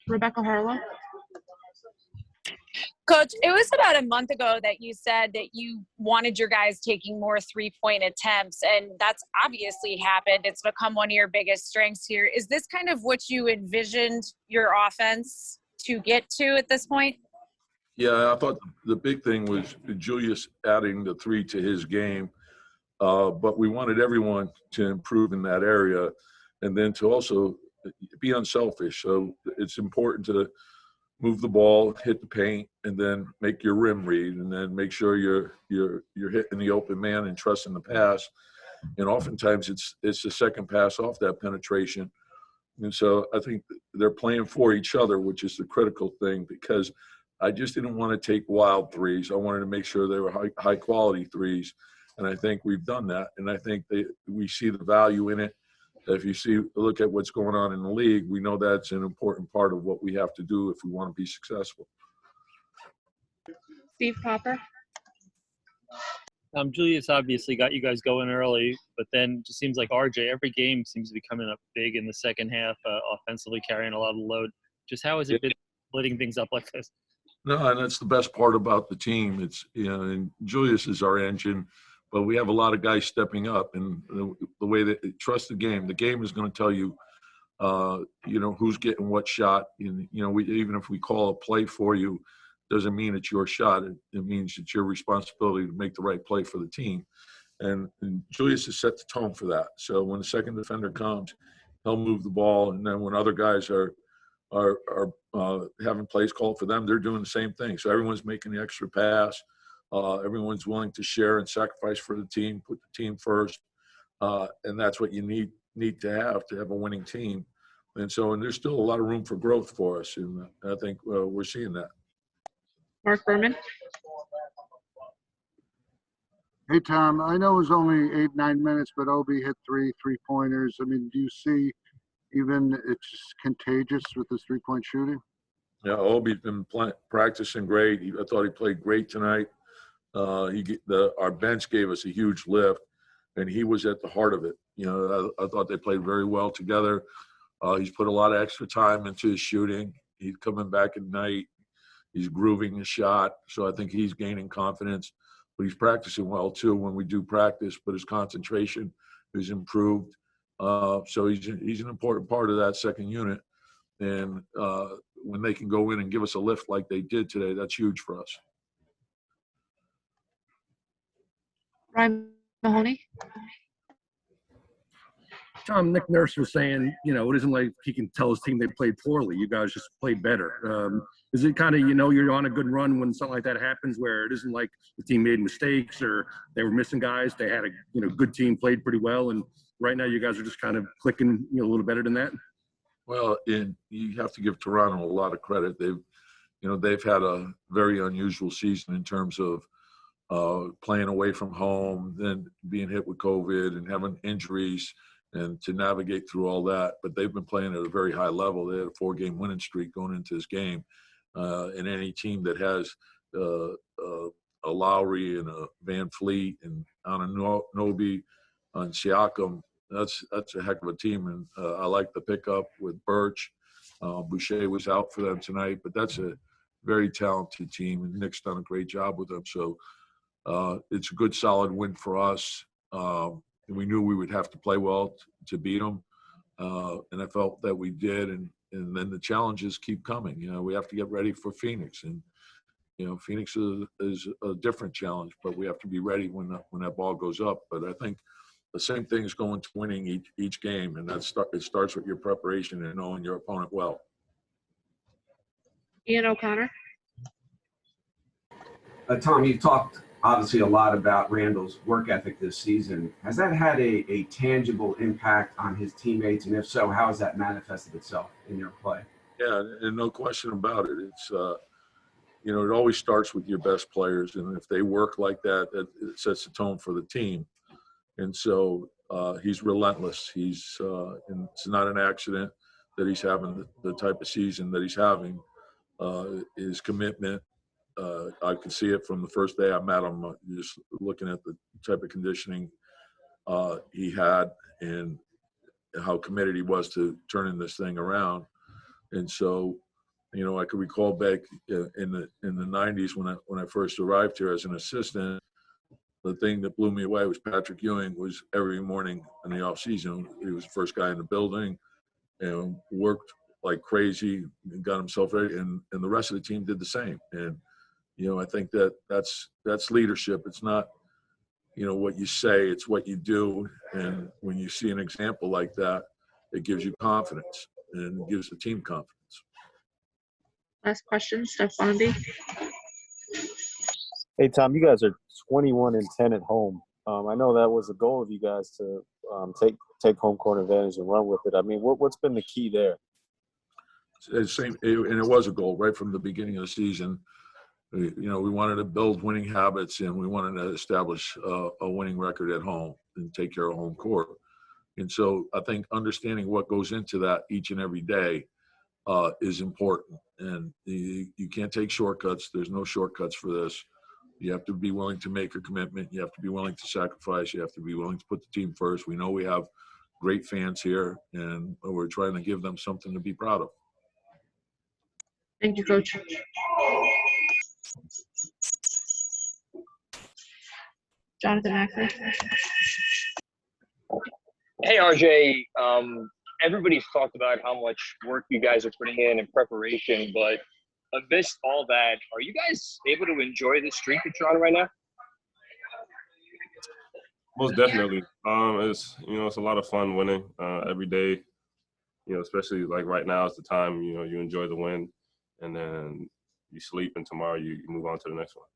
Rebecca Harlow. Coach, it was about a month ago that you said that you wanted your guys taking more three-point attempts, and that's obviously happened. It's become one of your biggest strengths here. Is this kind of what you envisioned your offense to get to at this point? Yeah, I thought the big thing was Julius adding the three to his game, but we wanted everyone to improve in that area and then to also be unselfish. So it's important to move the ball, hit the paint, and then make your rim read, and then make sure you're hitting the open man and trusting the pass. And oftentimes it's the second pass off that penetration. And so I think they're playing for each other, which is the critical thing, because I just didn't want to take wild threes. I wanted to make sure they were high quality threes, and I think we've done that. And I think we see the value in it. If you look at what's going on in the league, we know that's an important part of what we have to do if we want to be successful. Steve Popper. Julius obviously got you guys going early, but then it just seems like RJ, every game seems to be coming up big in the second half, offensively carrying a lot of load. Just how has it been splitting things up like this? No, and that's the best part about the team. It's, and Julius is our engine, but we have a lot of guys stepping up, and the way that they trust the game. The game is going to tell you, who's getting what shot. And, even if we call a play for you, doesn't mean it's your shot. It means it's your responsibility to make the right play for the team. And Julius has set the tone for that. So when the second defender comes, he'll move the ball, and then when other guys are having plays called for them, they're doing the same thing. So everyone's making the extra pass. Everyone's willing to share and sacrifice for the team, put the team first, and that's what you need to have a winning team. And there's still a lot of room for growth for us, and I think we're seeing that. Mark Berman. Hey, Tom, I know it was only 8-9 minutes, but Obi hit three-pointers. I mean, do you see even it's contagious with his three-point shooting? Yeah, Obi's been practicing great. I thought he played great tonight. Our bench gave us a huge lift, and he was at the heart of it. I thought they played very well together. He's put a lot of extra time into his shooting. He's coming back at night. He's grooving his shot, so I think he's gaining confidence. But he's practicing well, too, when we do practice, but his concentration is improved. So he's an important part of that second unit. And when they can go in and give us a lift like they did today, that's huge for us. Ryan Mahoney. Tom, Nick Nurse was saying, it isn't like he can tell his team they played poorly. You guys just played better. Is it kind of, you're on a good run when something like that happens, where it isn't like the team made mistakes or they were missing guys? They had a good team, played pretty well, and right now you guys are just kind of clicking a little better than that? Well, and you have to give Toronto a lot of credit. They've had a very unusual season in terms of playing away from home, then being hit with COVID and having injuries, and to navigate through all that. But they've been playing at a very high level. They had a 4-game winning streak going into this game. And any team that has a Lowry and a Van Fleet and Anunoby and Siakam, that's a heck of a team. And I like the pickup with Birch. Boucher was out for them tonight, but that's a very talented team, and Nick's done a great job with them. So it's a good, solid win for us. And we knew we would have to play well to beat them, and I felt that we did. And then the challenges keep coming. We have to get ready for Phoenix, and Phoenix is a different challenge, but we have to be ready when that ball goes up. But I think the same thing is going to winning each game, and it starts with your preparation and knowing your opponent well. Ian O'Connor. Tom, you've talked obviously a lot about Randall's work ethic this season. Has that had a tangible impact on his teammates? And if so, how has that manifested itself in your play? Yeah, and no question about it. It's, it always starts with your best players. And if they work like that, it sets the tone for the team. And so he's relentless. And it's not an accident that he's having the type of season that he's having. His commitment, I could see it from the first day I met him, just looking at the type of conditioning he had and how committed he was to turning this thing around. And so You know, I could recall back in the 90s when I first arrived here as an assistant. The thing that blew me away was Patrick Ewing was every morning in the off season. He was the first guy in the building and worked like crazy and got himself ready. And the rest of the team did the same. And, you know, I think that's leadership. It's not, you know, what you say, it's what you do. And when you see an example like that, it gives you confidence and it gives the team confidence. Last question, Steph Bondy. Hey, Tom, you guys are 21-10 at home. I know that was a goal of you guys to take home court advantage and run with it. I mean, what's been the key there? And it was a goal right from the beginning of the season. You know, we wanted to build winning habits and we wanted to establish a winning record at home and take care of home court. And so I think understanding what goes into that each and every day is important. And you can't take shortcuts. There's no shortcuts for this. You have to be willing to make a commitment. You have to be willing to sacrifice. You have to be willing to put the team first. We know we have great fans here, and we're trying to give them something to be proud of. Thank you, Coach. Jonathan Acker. Hey, RJ. Everybody's talked about how much work you guys are putting in preparation, but amidst all that, are you guys able to enjoy the streak that you're on right now? Most definitely. It's a lot of fun winning every day. You know, especially like right now is the time you enjoy the win, and then you sleep, and tomorrow you move on to the next one.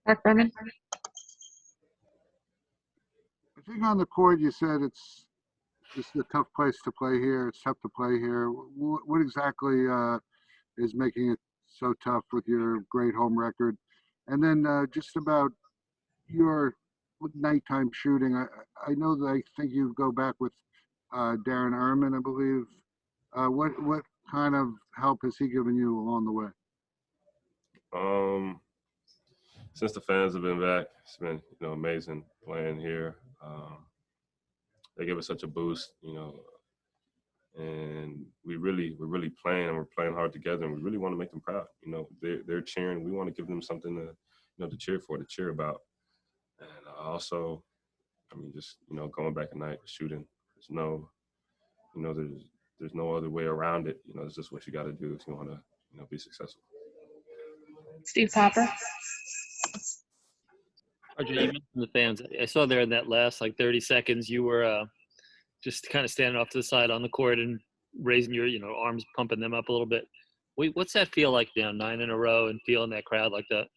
Mark Berman. I think on the court you said it's a tough place to play here. It's tough to play here. What exactly is making it so tough with your great home record? And then just about your nighttime shooting. I know that I think you go back with Darren Erman, I believe. What kind of help has he given you along the way? Since the fans have been back, it's been amazing playing here. They give us such a boost, and we're really playing, and we're playing hard together, and we really want to make them proud. They're cheering. We want to give them something to cheer for, to cheer about. And also, just going back at night shooting. There's no, there's no other way around it. It's just what you got to do if you want to be successful. Steve Popper. RJ, you mentioned the fans. I saw there in that last 30 seconds, you were just kind of standing off to the side on the court and raising your arms, pumping them up a little bit. What's that feel like now, 9 in a row, and feeling that crowd like that?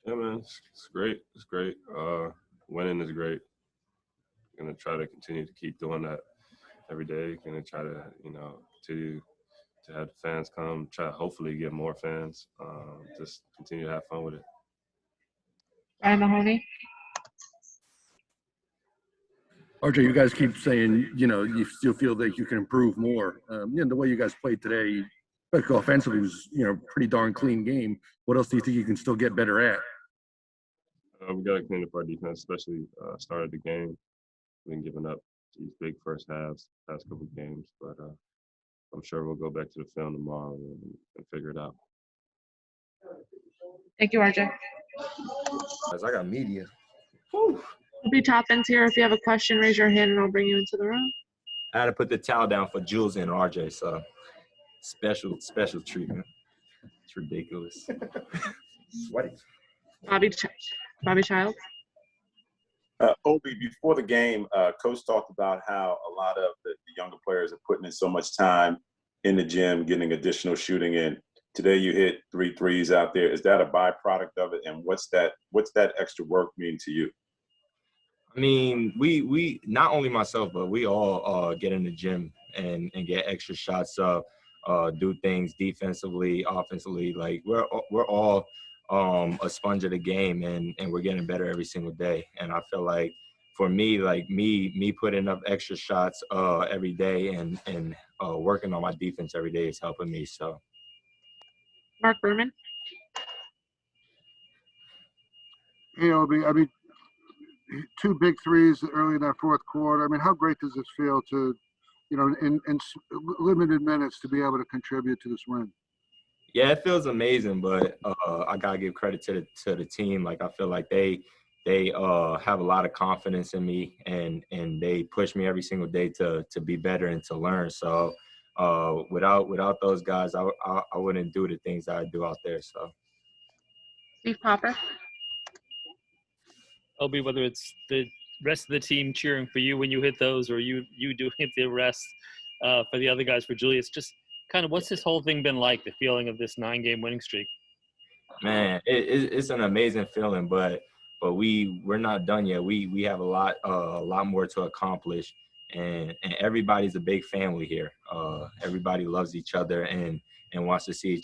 Yeah, man, it's great. It's great. Winning is great. Gonna try to continue to keep doing that every day. Gonna try to continue to have the fans come. Try to hopefully get more fans. Just continue to have fun with it. Ryan Mahoney. RJ, you guys keep saying, you still feel that you can improve more. The way you guys played today, offensively was, pretty darn clean game. What else do you think you can still get better at? We got to clean up our defense, especially started the game. We've been giving up these big first halves, past couple of games, but I'm sure we'll go back to the film tomorrow and figure it out. Thank you, RJ. I got media. We'll be top ends here. If you have a question, raise your hand and I'll bring you into the room. I had to put the towel down for Jules and RJ, so special treatment. It's ridiculous. Sweaty. Bobby Child. Obi, before the game, Coach talked about how a lot of the younger players are putting in so much time in the gym, getting additional shooting in. Today you hit 3 threes out there. Is that a byproduct of it? And what's that extra work mean to you? I mean, we not only myself, but we all get in the gym and get extra shots up, do things defensively, offensively. Like we're all a sponge of the game, and we're getting better every single day. And I feel like for me, me putting up extra shots every day and working on my defense every day is helping me. So. Mark Berman. Hey, Obi, 2 big threes early in that fourth quarter. How great does this feel to limited minutes to be able to contribute to this win? Yeah, it feels amazing, but I gotta give credit to the team. Like I feel like they have a lot of confidence in me, and they push me every single day to be better and to learn. So without those guys, I wouldn't do the things that I do out there. So Steve Popper. Obi, whether it's the rest of the team cheering for you when you hit those, or you doing it the rest for the other guys, for Julius, just kind of what's this whole thing been like, the feeling of this 9-game winning streak? Man, it's an amazing feeling, but we're not done yet. We have a lot more to accomplish, and everybody's a big family here. Everybody loves each other and wants to see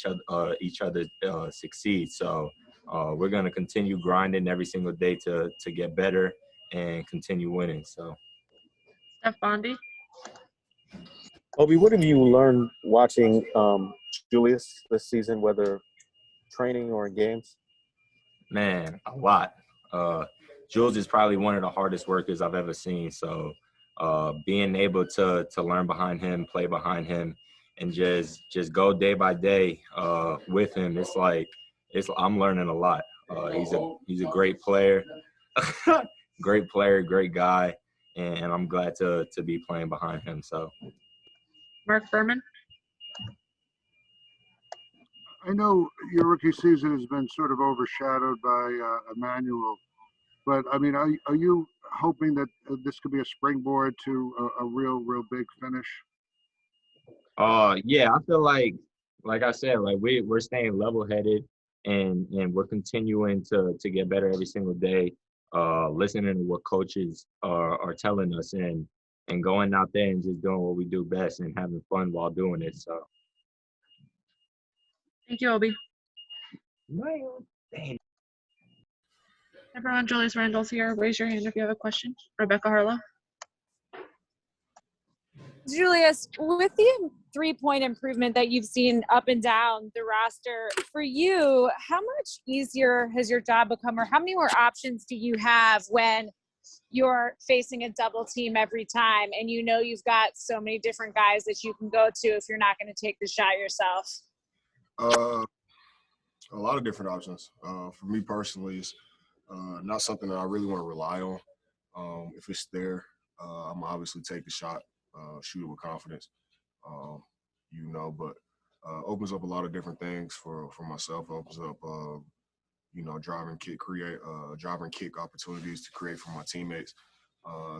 each other succeed. So we're gonna continue grinding every single day to get better and continue winning. So Steph Bondi. Obi, what have you learned watching Julius this season, whether training or in games? Man, a lot. Jules is probably one of the hardest workers I've ever seen. So being able to learn behind him, play behind him, and just go day by day with him, I'm learning a lot. He's a great player, great guy, and I'm glad to be playing behind him. So Mark Berman. I know your rookie season has been sort of overshadowed by Emmanuel, but I mean, are you hoping that this could be a springboard to a real big finish? Yeah, I feel like I said, like we're staying level-headed and we're continuing to get better every single day, listening to what coaches are telling us and going out there and just doing what we do best and having fun while doing it. So Thank you, Obi. Damn. Everyone, Julius Randle's here. Raise your hand if you have a question. Rebecca Harlow. Julius, with the 3-point improvement that you've seen up and down the roster, for you, how much easier has your job become, or how many more options do you have when you're facing a double team every time and you know you've got so many different guys that you can go to if you're not going to take the shot yourself? A lot of different options. For me personally, it's not something that I really want to rely on. If it's there, I'm obviously take the shot, shoot it with confidence, but opens up a lot of different things for myself. Opens up, driving kick opportunities to create for my teammates.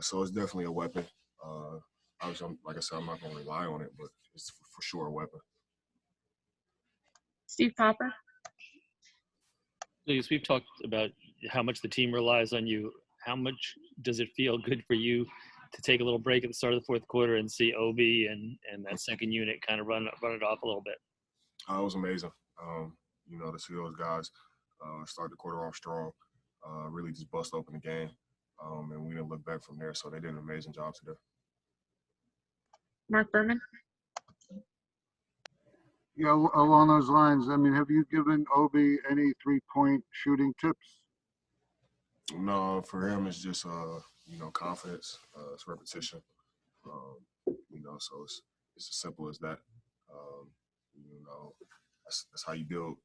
So it's definitely a weapon. Obviously, like I said, I'm not going to rely on it, but it's for sure a weapon. Steve Popper. Julius, we've talked about how much the team relies on you. How much does it feel good for you to take a little break at the start of the fourth quarter and see Obi and that second unit kind of run it off a little bit? It was amazing. To see those guys start the quarter off strong, really just bust open the game, and we didn't look back from there. So they did an amazing job today. Mark Berman. Yeah, along those lines, I mean, have you given Obi any 3-point shooting tips? No, for him it's just confidence, it's repetition. So it's as simple as that. That's how you build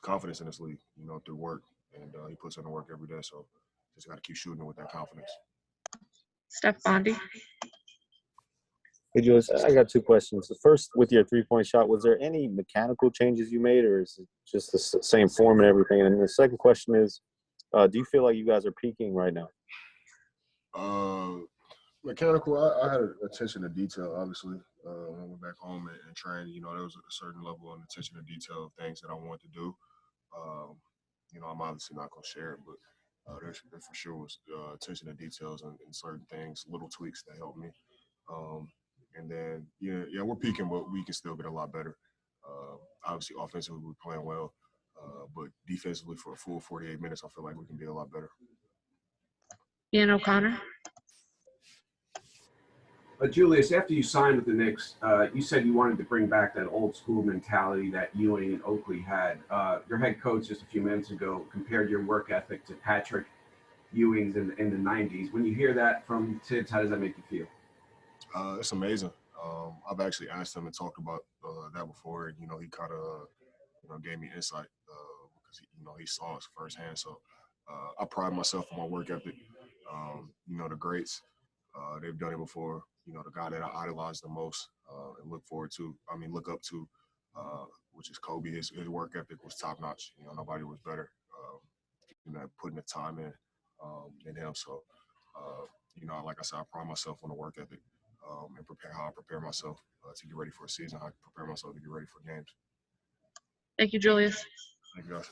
confidence in this league, through work, and he puts in the work every day. So just got to keep shooting with that confidence. Steph Bondi. Hey, Julius, I got 2 questions. The first, with your 3-point shot, was there any mechanical changes you made, or is it just the same form and everything? And the second question is, do you feel like you guys are peaking right now? Mechanical, I had attention to detail, obviously. When I went back home and trained, there was a certain level of attention to detail of things that I wanted to do. I'm obviously not going to share it, but there for sure was attention to details and certain things, little tweaks that helped me. And then, we're peaking, but we can still get a lot better. Obviously, offensively, we're playing well. But defensively, for a full 48 minutes, I feel like we can be a lot better. Ian O'Connor. Julius, after you signed with the Knicks, you said you wanted to bring back that old school mentality that Ewing and Oakley had. Your head coach just a few minutes ago compared your work ethic to Patrick Ewing's in the 90s. When you hear that from Tibbs, how does that make you feel? It's amazing. I've actually asked him and talked about that before. And, he kind of, gave me insight because, he saw it firsthand. So I pride myself on my work ethic. The greats, they've done it before. The guy that I idolize the most and look up to, which is Kobe. His work ethic was top notch. Nobody was better. Putting the time in him. So, like I said, I pride myself on the work ethic and how I prepare myself to get ready for a season. How I prepare myself to get ready for games. Thank you, Julius. Thank you, guys.